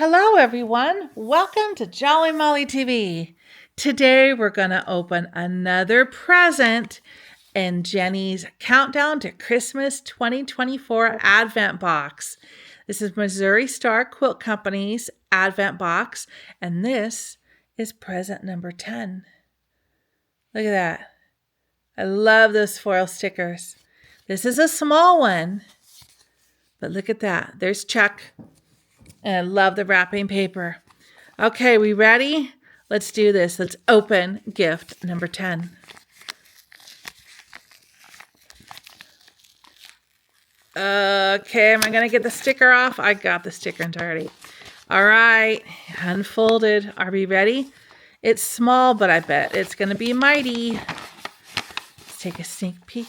Hello everyone, welcome to Jolly Molly TV. Today we're going to open another present in Jenny's Countdown to Christmas 2024 Advent Box. This is Missouri Star Quilt Company's Advent Box, and this is present number 10. Look at that. I love those foil stickers. This is a small one, but look at that. There's Chuck. And I love the wrapping paper. Okay, we ready? Let's do this. Let's open gift number 10. Okay, am I going to get the sticker off? I got the sticker entirely. All right, unfolded. Are we ready? It's small, but I bet it's going to be mighty. Let's take a sneak peek.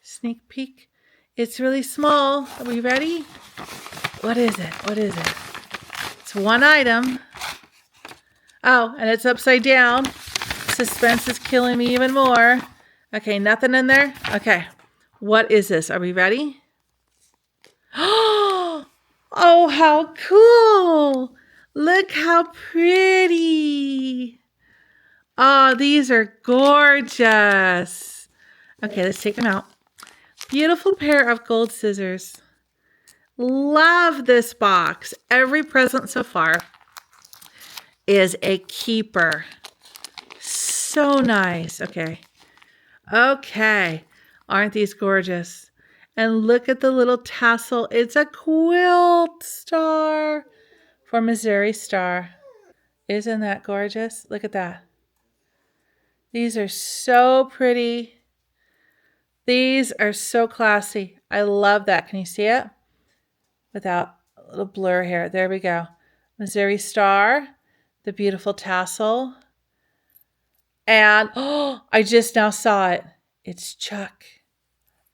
Sneak peek. It's really small. Are we ready? What is it? What is it? It's one item. Oh, and it's upside down. Suspense is killing me even more. Okay, nothing in there? Okay. What is this? Are we ready? Oh, how cool. Look how pretty. Oh, these are gorgeous. Okay, let's take them out. Beautiful pair of gold scissors. Love this box. Every present so far is a keeper. So nice. Okay. Okay. Aren't these gorgeous? And look at the little tassel. It's a quilt star for Missouri Star. Isn't that gorgeous? Look at that. These are so pretty. These are so classy. I love that. Can you see it? Without a little blur here. There we go. Missouri Star, the beautiful tassel. And, oh, I just now saw it. It's Chuck.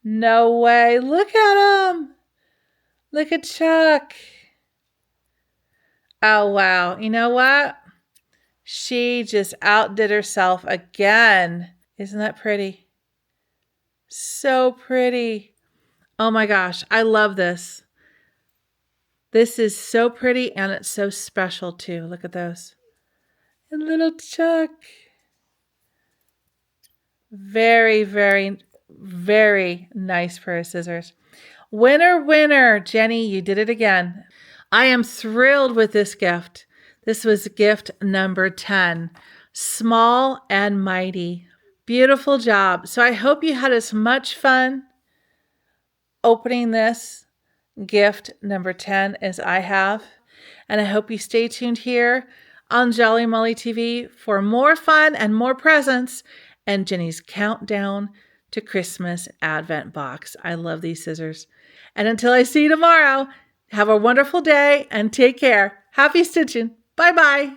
No way. Look at him. Look at Chuck. Oh, wow. You know what? She just outdid herself again. Isn't that pretty? So pretty. Oh my gosh. I love this. This is so pretty, and it's so special, too. Look at those. And little Chuck. Very, very, very nice pair of scissors. Winner, winner. Jenny, you did it again. I am thrilled with this gift. This was gift number 10. Small and mighty. Beautiful job. So I hope you had as much fun opening this gift number 10 as I have, and I hope you stay tuned here on Jolly Molly TV for more fun and more presents and Jenny's Countdown to Christmas Advent Box. I love these scissors. And until I see you tomorrow, have a wonderful day and take care. Happy stitching. Bye-bye.